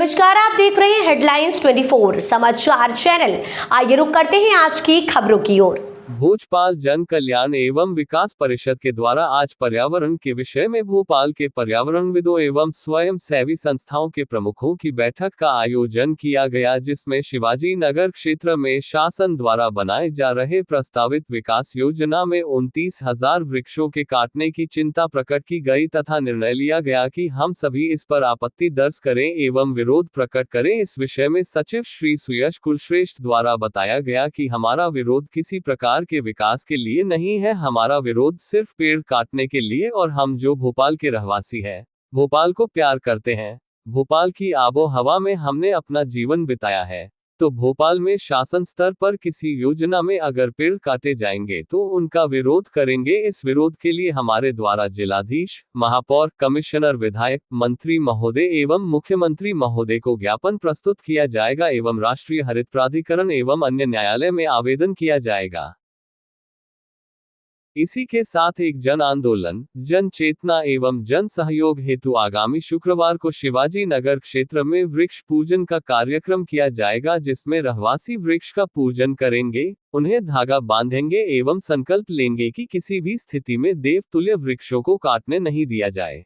नमस्कार, आप देख रहे हैं हेडलाइंस 24 समाचार चैनल। आइए रुक करते हैं आज की खबरों की ओर। भोपाल जन कल्याण एवं विकास परिषद के द्वारा आज पर्यावरण के विषय में भोपाल के पर्यावरणविदों एवं स्वयं सेवी संस्थाओं के प्रमुखों की बैठक का आयोजन किया गया, जिसमें शिवाजी नगर क्षेत्र में शासन द्वारा बनाए जा रहे प्रस्तावित विकास योजना में 29,000 वृक्षों के काटने की चिंता प्रकट की गई तथा निर्णय लिया गया कि हम सभी इस पर आपत्ति दर्ज करें एवं विरोध प्रकट करें। इस विषय में सचिव श्री सुयश कुलश्रेष्ठ द्वारा बताया गया कि हमारा विरोध किसी प्रकार के विकास के लिए नहीं है, हमारा विरोध सिर्फ पेड़ काटने के लिए, और हम जो भोपाल के रहवासी हैं, भोपाल को प्यार करते हैं, भोपाल की आबो हवा में हमने अपना जीवन बिताया है, तो भोपाल में शासन स्तर पर किसी योजना में अगर पेड़ काटे जाएंगे तो उनका विरोध करेंगे। इस विरोध के लिए हमारे द्वारा जिलाधीश, महापौर, कमिश्नर, विधायक, मंत्री महोदय एवं मुख्यमंत्री महोदय को ज्ञापन प्रस्तुत किया जाएगा एवं राष्ट्रीय हरित प्राधिकरण एवं अन्य न्यायालय में आवेदन किया जाएगा। इसी के साथ एक जन आंदोलन, जन चेतना एवं जन सहयोग हेतु आगामी शुक्रवार को शिवाजी नगर क्षेत्र में वृक्ष पूजन का कार्यक्रम किया जाएगा, जिसमें रहवासी वृक्ष का पूजन करेंगे, उन्हें धागा बांधेंगे एवं संकल्प लेंगे कि किसी भी स्थिति में देवतुल्य वृक्षों को काटने नहीं दिया जाए।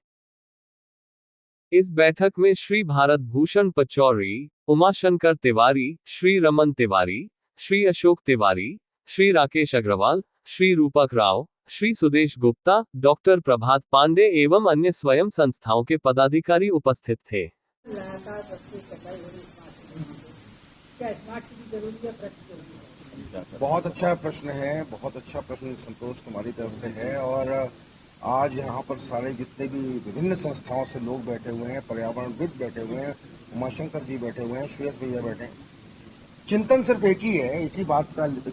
इस बैठक में श्री भारत भूषण पचौरी, उमाशंकर तिवारी, श्री रमन तिवारी, श्री अशोक तिवारी, श्री राकेश अग्रवाल, श्री रूपक राव, श्री सुदेश गुप्ता, डॉक्टर प्रभात पांडे एवं अन्य स्वयं संस्थाओं के पदाधिकारी उपस्थित थे। बहुत अच्छा प्रश्न है, बहुत अच्छा प्रश्न संतोष तुम्हारी तरफ से है। और आज यहाँ पर सारे जितने भी विभिन्न संस्थाओं से लोग बैठे हुए हैं, पर्यावरणविद बैठे हुए हैं, उमाशंकर जी बैठे हुए हैं, श्रेयस भैया बैठे हैं। चिंतन सिर्फ एक ही है, एक ही बात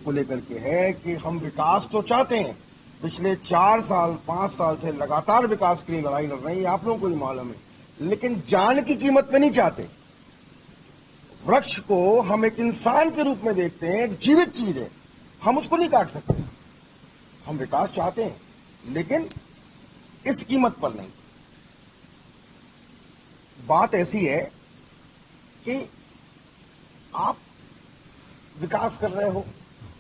को लेकर के है कि हम विकास तो चाहते हैं। पिछले 4 साल 5 साल से लगातार विकास के लिए लड़ाई लड़ रहे हैं, आप लोगों को भी मालूम है, लेकिन जान की कीमत पे नहीं चाहते। वृक्ष को हम एक इंसान के रूप में देखते हैं, एक जीवित चीज है, हम उसको नहीं काट सकते। हम विकास चाहते हैं, लेकिन इस कीमत पर नहीं। बात ऐसी है कि आप विकास कर रहे हो,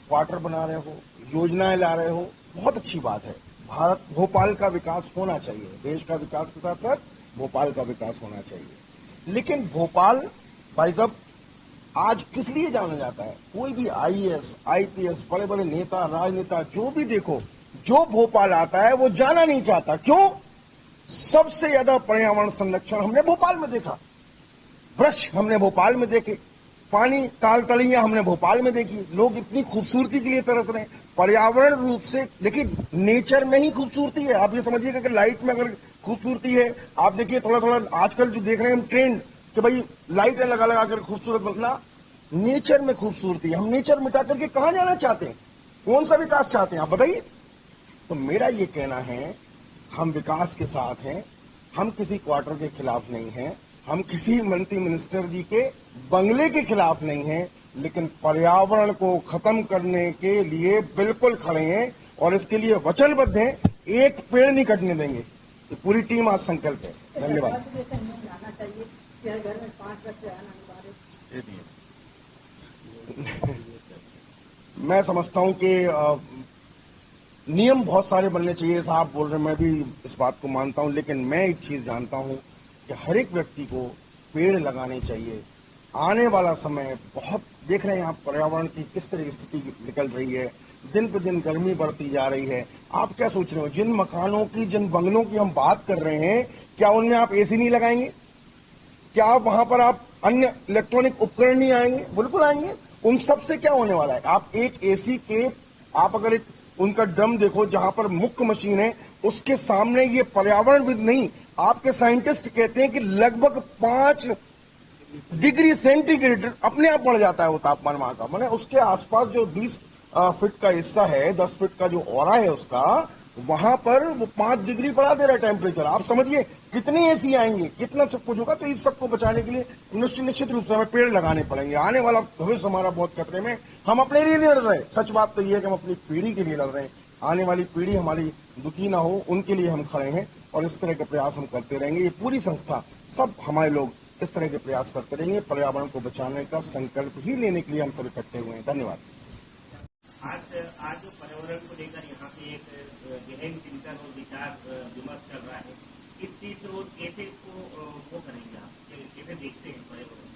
क्वार्टर बना रहे हो, योजनाएं ला रहे हो, बहुत अच्छी बात है। भारत, भोपाल का विकास होना चाहिए, देश का विकास के साथ साथ भोपाल का विकास होना चाहिए। लेकिन भोपाल भाई साहब आज किस लिए जाना जाता है? कोई भी आईएएस, आईपीएस, बड़े बड़े नेता, राजनेता, जो भी देखो, जो भोपाल आता है वो जाना नहीं चाहता। क्यों? सबसे ज्यादा पर्यावरण संरक्षण हमने भोपाल में देखा, वृक्ष हमने भोपाल में देखे, पानी, ताल तलैया हमने भोपाल में देखी। लोग इतनी खूबसूरती के लिए तरस रहे हैं। पर्यावरण रूप से देखिए, नेचर में ही खूबसूरती है। आप ये समझिएगा कि लाइट में अगर खूबसूरती है, आप देखिए थोड़ा थोड़ा आजकल जो देख रहे हैं हम ट्रेंड कि भाई लाइटें लगा लगा कर खूबसूरत बनना, नेचर में खूबसूरती है। हम नेचर मिटा करके कहां जाना चाहते हैं? कौन सा विकास चाहते हैं आप बताइए? तो मेरा ये कहना है, हम विकास के साथ हैं, हम किसी क्वार्टर के खिलाफ नहीं हैं, हम किसी मंत्री मिनिस्टर जी के बंगले के खिलाफ नहीं हैं, लेकिन पर्यावरण को खत्म करने के लिए बिल्कुल खड़े हैं और इसके लिए वचनबद्ध हैं। एक पेड़ नहीं कटने देंगे। तो पूरी टीम आज संकल्प है। धन्यवाद। मैं समझता हूं कि नियम बहुत सारे बनने चाहिए। साहब बोल रहे हैं, मैं भी इस बात को मानता हूं, लेकिन मैं एक चीज जानता हूं कि हर एक व्यक्ति को पेड़ लगाने चाहिए। आने वाला समय बहुत देख रहे हैं आप, पर्यावरण की किस तरह की स्थिति निकल रही है, दिन पे दिन गर्मी बढ़ती जा रही है। आप क्या सोच रहे हो? जिन मकानों की, जिन बंगलों की हम बात कर रहे हैं, क्या उनमें आप एसी नहीं लगाएंगे? क्या आप वहां पर आप अन्य इलेक्ट्रॉनिक उपकरण नहीं आएंगे? बिल्कुल आएंगे। उन सब से क्या होने वाला है? आप एक एसी के, आप अगर एक उनका ड्रम देखो जहां पर मुख्य मशीन है, उसके सामने ये पर्यावरणविद नहीं, आपके साइंटिस्ट कहते हैं कि लगभग 5 डिग्री सेंटीग्रेड अपने आप बढ़ जाता है वो तापमान वहां का। माने उसके आसपास जो 20 फीट का हिस्सा है, 10 फीट का जो औरा है उसका, वहां पर वो 5 डिग्री बढ़ा दे रहा है टेम्परेचर। आप समझिए कितने एसी आएंगे, कितना सब कुछ होगा। तो इस सबको बचाने के लिए निश्चित रूप से हमें पेड़ लगाने पड़ेंगे। आने वाला भविष्य हमारा बहुत खतरे में। हम अपने लिए लड़ रहे हैं, सच बात तो यह है कि हम अपनी पीढ़ी के लिए लड़ रहे हैं। आने वाली पीढ़ी हमारी दुखी ना हो, उनके लिए हम खड़े हैं और इस तरह के प्रयास हम करते रहेंगे। ये पूरी संस्था, सब हमारे लोग इस तरह के प्रयास करते रहेंगे। पर्यावरण को बचाने का संकल्प ही लेने के लिए हम सब इकट्ठे हुए हैं। धन्यवाद। आज पर्यावरण को लेकर यहाँ पे एक गहन चिंतन और विचार विमर्श चल रहा है। इस चीज को कैसे इसको वो करेंगे आप, कैसे देखते हैं पर्यावरण?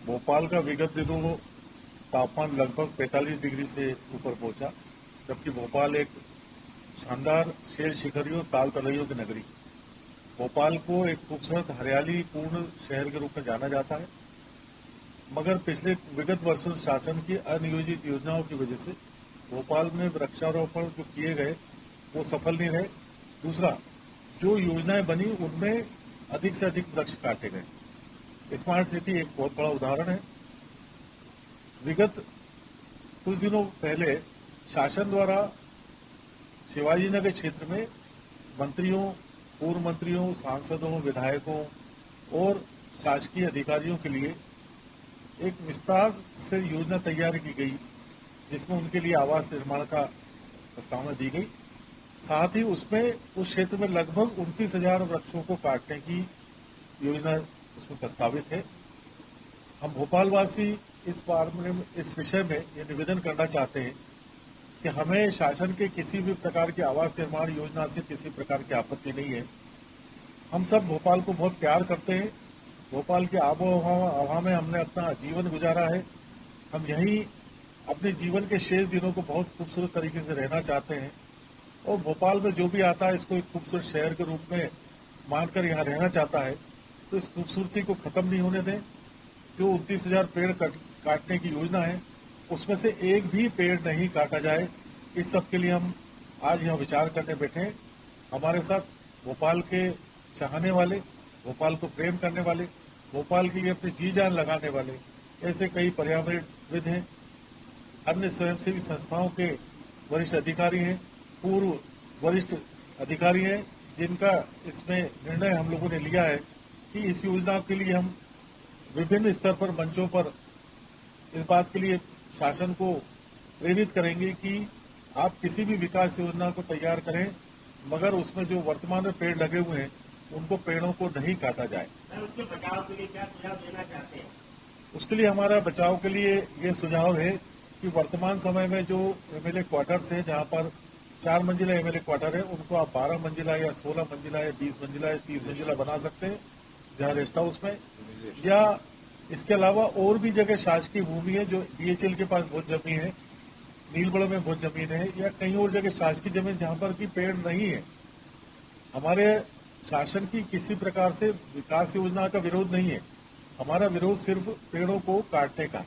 भोपाल का विगत दिनों में तापमान लगभग 45 डिग्री से ऊपर पहुंचा, जबकि भोपाल एक शानदार शेर शिखरियों ताल तलैयों की नगरी। भोपाल को एक खूबसूरत हरियाली पूर्ण शहर के रूप में जाना जाता है, मगर पिछले विगत वर्षों शासन की अनियोजित योजनाओं की वजह से भोपाल में वृक्षारोपण जो किए गए वो सफल नहीं रहे। दूसरा, जो योजनाएं बनी उनमें अधिक से अधिक वृक्ष काटे गए। स्मार्ट सिटी एक बहुत बड़ा उदाहरण है। विगत कुछ दिनों पहले शासन द्वारा शिवाजी नगर क्षेत्र में मंत्रियों, पूर्व मंत्रियों, सांसदों, विधायकों और शासकीय अधिकारियों के लिए एक विस्तार से योजना तैयार की गई, जिसमें उनके लिए आवास निर्माण का प्रस्तावना दी गई। साथ ही उसमें उस क्षेत्र में लगभग 29,000 वृक्षों को काटने की योजना उसमें प्रस्तावित है। हम भोपालवासी इस विषय में ये निवेदन करना चाहते हैं कि हमें शासन के किसी भी प्रकार की आवास निर्माण योजना से किसी प्रकार की आपत्ति नहीं है। हम सब भोपाल को बहुत प्यार करते हैं। भोपाल के आबो हवा में हमने अपना जीवन गुजारा है। हम यहीं अपने जीवन के शेष दिनों को बहुत खूबसूरत तरीके से रहना चाहते हैं और भोपाल में जो भी आता है इसको एक खूबसूरत शहर के रूप में मानकर यहाँ रहना चाहता है, तो इस खूबसूरती को खत्म नहीं होने दें। जो 29,000 पेड़ काटने की योजना है उसमें से एक भी पेड़ नहीं काटा जाए। इस सब के लिए हम आज यहाँ विचार करने बैठे हैं। हमारे साथ भोपाल के चाहने वाले, भोपाल को प्रेम करने वाले, भोपाल के लिए अपनी जी जान लगाने वाले ऐसे कई पर्यावरणविद हैं, अन्य स्वयंसेवी संस्थाओं के वरिष्ठ अधिकारी हैं, पूर्व वरिष्ठ अधिकारी हैं, जिनका इसमें निर्णय हम लोगों ने लिया है कि इस योजना के लिए हम विभिन्न स्तर पर मंचों पर इस बात के लिए शासन को प्रेरित करेंगे कि आप किसी भी विकास योजना को तैयार करें, मगर उसमें जो वर्तमान में पेड़ लगे हुए हैं उनको पेड़ों को नहीं काटा जाए। उसके बचाव के लिए क्या सुझाव देना चाहते हैं? उसके लिए हमारा बचाव के लिए ये सुझाव है कि वर्तमान समय में जो एमएलए क्वार्टर्स है, जहाँ पर 4 मंजिला एमएलए क्वार्टर है, उनको आप 12 मंजिला या 16 मंजिला या 20 मंजिला या 30 मंजिला बना सकते हैं, जहाँ रेस्ट हाउस में, या इसके अलावा और भी जगह शासकीय भूमि है जो बीएचएल के पास बहुत जमीन है, नीलबड़ में बहुत जमीन है, या कहीं और जगह शासकीय जमीन जहाँ पर की पेड़ नहीं है। हमारे शासन की किसी प्रकार से विकास योजना का विरोध नहीं है, हमारा विरोध सिर्फ पेड़ों को काटने का। जो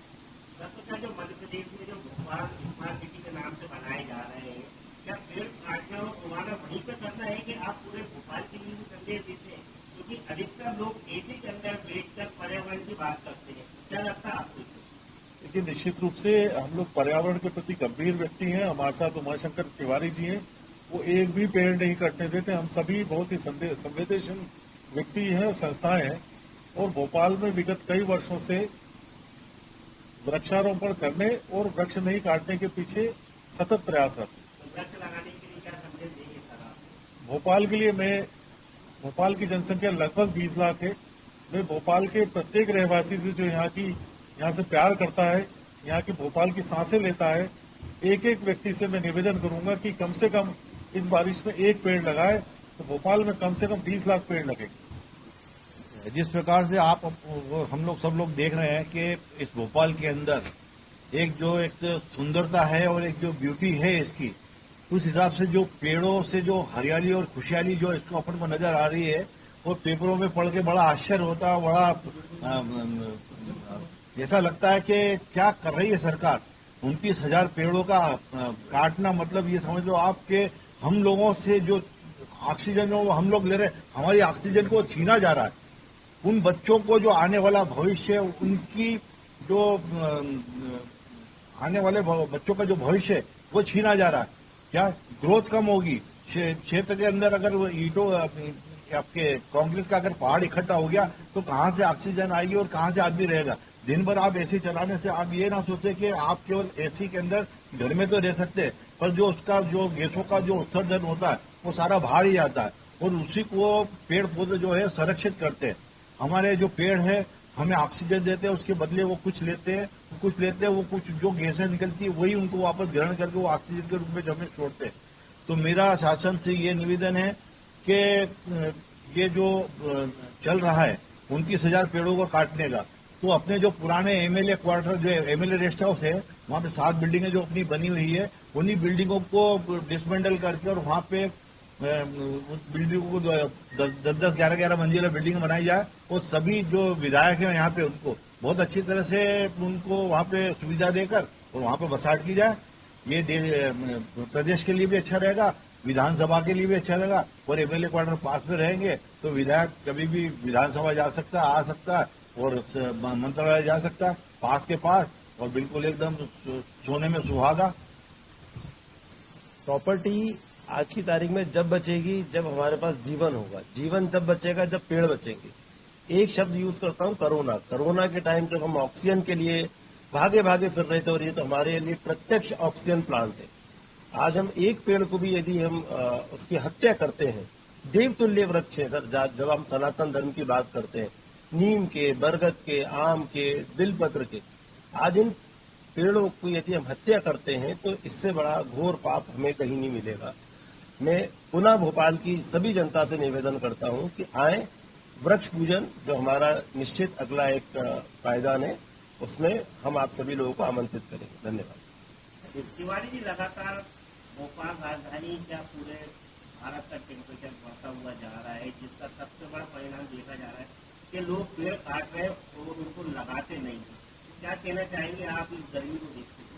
मध्य प्रदेश में जो भोपाल स्मार्ट सिटी के नाम से बनाए जा रहे हैं, क्या पेड़ काटना और तुम्हारा वहीं पर करना है कि आप पूरे भोपाल के लिए भी संदेश देते हैं? क्योंकि अधिकतर लोग एसी के अंदर बैठकर पर्यावरण की बात करते हैं, क्या लगता है आपको? देखिए, निश्चित रूप से हम लोग पर्यावरण के प्रति गंभीर व्यक्ति हैं। हमारे साथ उमाशंकर तिवारी जी हैं, वो एक भी पेड़ नहीं कटने देते। हम सभी बहुत ही संवेदनशील व्यक्ति हैं, संस्थाएं हैं, और भोपाल में विगत कई वर्षों से वृक्षारोपण करने और वृक्ष नहीं काटने के पीछे सतत प्रयासरत। वृक्ष लगाने के लिए क्या संदेश देंगे सर आप? भोपाल के लिए भोपाल की जनसंख्या लगभग 20 लाख है। मैं भोपाल के प्रत्येक रहवासी से जो यहाँ से प्यार करता है, यहाँ की भोपाल की सांसें लेता है, एक एक व्यक्ति से मैं निवेदन करूंगा कि कम से कम इस बारिश में एक पेड़ लगाए, तो भोपाल में कम से कम 20 लाख पेड़ लगेंगे। जिस प्रकार से हम लोग सब लोग देख रहे हैं कि इस भोपाल के अंदर एक सुंदरता है और एक जो ब्यूटी है इसकी, उस हिसाब से जो पेड़ों से जो हरियाली और खुशहाली जो इसको अपन को नजर आ रही है, वो पेपरों में पढ़ के बड़ा आश्चर्य होता है, बड़ा ऐसा लगता है कि क्या कर रही है सरकार। 29,000 पेड़ों का काटना, मतलब ये समझ लो आपके हम लोगों से जो ऑक्सीजन वो हम लोग ले रहे, हमारी ऑक्सीजन को छीना जा रहा है। उन बच्चों को जो आने वाला भविष्य, उनकी जो आने वाले बच्चों का जो भविष्य है वो छीना जा रहा है। क्या ग्रोथ कम होगी क्षेत्र के अंदर? अगर वो ईंटों आपके कंक्रीट का अगर पहाड़ इकट्ठा हो गया तो कहाँ से ऑक्सीजन आएगी और कहाँ से आदमी रहेगा? दिन भर आप एसी चलाने से आप ये ना सोचे कि आप केवल एसी के अंदर घर में तो रह सकते हैं, पर जो उसका जो गैसों का जो उत्सर्जन होता है वो सारा बाहर ही जाता है, और उसी को पेड़ पौधे जो है संरक्षित करते हैं। हमारे जो पेड़ है हमें ऑक्सीजन देते हैं, उसके बदले वो कुछ लेते हैं, वो कुछ जो गैसें निकलती है वही उनको वापस ग्रहण करके वो ऑक्सीजन के रूप में हमें छोड़ते हैं। तो मेरा शासन से ये निवेदन है कि ये जो चल रहा है 29,000 पेड़ों को काटने का, तो अपने जो पुराने एमएलए क्वार्टर, जो एमएलए रेस्ट हाउस है, वहां पे 7 बिल्डिंगें जो अपनी बनी हुई है, उन्हीं बिल्डिंगों को डिसमेंटल करके और वहां पे बिल्डिंगों को 10-10, 11-11 मंजिला बिल्डिंग बनाई जाए और सभी जो विधायक हैं यहाँ पे उनको बहुत अच्छी तरह से उनको वहां पे सुविधा देकर और वहां पे बसाहट की जाए। ये प्रदेश के लिए भी अच्छा रहेगा, विधानसभा के लिए भी अच्छा रहेगा और एमएलए क्वार्टर पास में रहेंगे तो विधायक कभी भी विधानसभा जा सकता है, आ सकता है और मंत्रालय जा सकता है पास के पास, और बिल्कुल एकदम सोने में सुहागा। प्रॉपर्टी आज की तारीख में जब बचेगी जब हमारे पास जीवन होगा, जीवन तब बचेगा जब पेड़ बचेंगे। एक शब्द यूज करता हूं, कोरोना के टाइम जब हम ऑक्सीजन के लिए भागे भागे फिर रहे थे और ये तो हमारे लिए प्रत्यक्ष ऑक्सीजन प्लांट है। आज हम एक पेड़ को भी यदि हम उसकी हत्या करते हैं, देवतुल्य वृक्ष है सर, जब हम सनातन धर्म की बात करते हैं, नीम के, बरगद के, आम के, बिलपत्र के, आज इन पेड़ों को यदि हम हत्या करते हैं तो इससे बड़ा घोर पाप हमें कहीं नहीं मिलेगा। मैं पुनः भोपाल की सभी जनता से निवेदन करता हूं कि आए, वृक्ष पूजन जो हमारा निश्चित अगला एक पायदान है, उसमें हम आप सभी लोगों को आमंत्रित करेंगे। धन्यवाद। तिवारी जी, लगातार भोपाल राजधानी क्या पूरे भारत का टेम्परेचर बढ़ता हुआ जा रहा है, जिसका सबसे बड़ा परिणाम देखा जा रहा है कि लोग पेड़ काट रहे हैं और उनको लगाते नहीं है। क्या कहना चाहेंगे आप इस गर्मी को देखते हुए?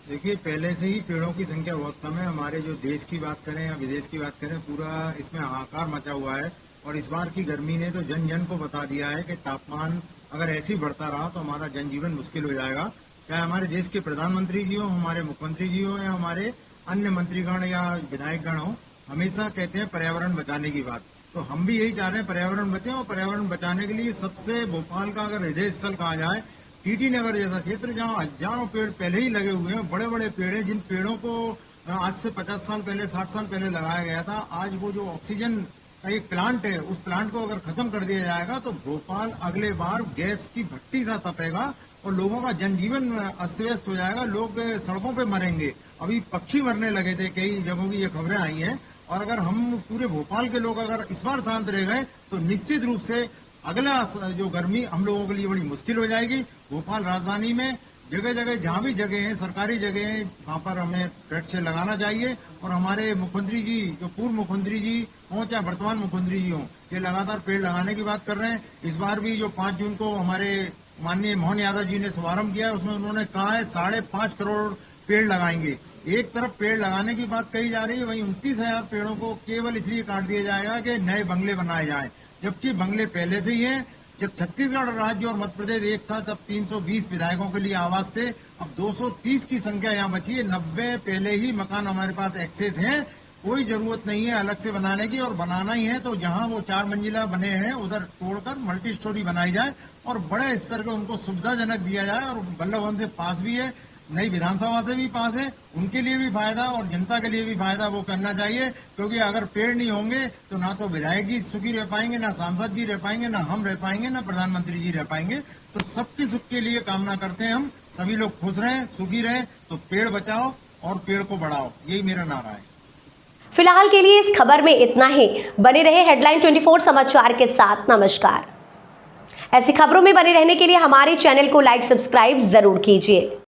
देखिए, पहले से ही पेड़ों की संख्या बहुत कम है। हमारे जो देश की बात करें या विदेश की बात करें, पूरा इसमें हाहाकार मचा हुआ है और इस बार की गर्मी ने तो जन जन को बता दिया है कि तापमान अगर ऐसे ही बढ़ता रहा तो हमारा जनजीवन मुश्किल हो जाएगा। चाहे हमारे देश के प्रधानमंत्री जी हो, हमारे मुख्यमंत्री जी हो या हमारे अन्य मंत्रीगण या विधायकगण हो, हमेशा कहते हैं पर्यावरण बचाने की बात। तो हम भी यही चाह रहे हैं पर्यावरण बचे, और पर्यावरण बचाने के लिए सबसे भोपाल का अगर हृदय स्थल कहा जाए, टीटी नगर जैसा क्षेत्र जहाँ हजारों पेड़ पहले ही लगे हुए हैं, बड़े बड़े पेड़ हैं, जिन पेड़ों को आज से 50 साल पहले, 60 साल पहले लगाया गया था। आज वो जो ऑक्सीजन का एक प्लांट है, उस प्लांट को अगर खत्म कर दिया जाएगा तो भोपाल अगले बार गैस की भट्टी सा तपेगा और लोगों का जनजीवन अस्त व्यस्त हो जाएगा। लोग सड़कों पे मरेंगे। अभी पक्षी मरने लगे थे, कई जगहों की ये खबरें आई हैं। और अगर हम पूरे भोपाल के लोग अगर इस बार शांत रह गए तो निश्चित रूप से अगला जो गर्मी हम लोगों के लिए बड़ी मुश्किल हो जाएगी। भोपाल राजधानी में जगह जगह जहां भी जगह है, सरकारी जगह है, वहां पर हमें वृक्ष लगाना चाहिए। और हमारे मुख्यमंत्री जी, जो पूर्व मुख्यमंत्री जी हों चाहे वर्तमान मुख्यमंत्री जी हों, ये लगातार पेड़ लगाने की बात कर रहे हैं। इस बार भी जो 5 जून को हमारे माननीय मोहन यादव जी ने शुभारंभ किया, उसमें उन्होंने कहा है 5.5 करोड़ पेड़ लगाएंगे। एक तरफ पेड़ लगाने की बात कही जा रही है, वहीं 29,000 पेड़ों को केवल इसलिए काट दिया जाएगा कि नए बंगले बनाए जाएं, जबकि बंगले पहले से ही हैं। जब छत्तीसगढ़ राज्य और मध्य प्रदेश एक था तब 320 विधायकों के लिए आवास थे, अब 230 की संख्या यहाँ बची है। 90 पहले ही मकान हमारे पास एक्सेस हैं, कोई जरूरत नहीं है अलग से बनाने की। और बनाना ही है तो जहां वो 4 मंजिला बने हैं उधर तोड़कर मल्टी स्टोरी बनाई जाए और बड़े स्तर के उनको सुविधाजनक दिया जाए। और बल्लभ भवन से पास भी है, नई विधानसभा से भी पास है, उनके लिए भी फायदा और जनता के लिए भी फायदा वो करना चाहिए। क्योंकि अगर पेड़ नहीं होंगे तो ना तो विधायक जी सुखी रह पाएंगे, ना सांसद जी रह पाएंगे, ना हम रह पाएंगे, ना प्रधानमंत्री जी रह पाएंगे। तो सबकी सुख के लिए कामना करते हैं हम, सभी लोग खुश रहें, सुखी रहें। तो पेड़ बचाओ और पेड़ को बढ़ाओ, यही मेरा नारा है। फिलहाल के लिए इस खबर में इतना ही। बने रहे हेडलाइन 24 समाचार के साथ। नमस्कार। ऐसी खबरों में बने रहने के लिए हमारे चैनल को लाइक, सब्सक्राइब जरूर कीजिए।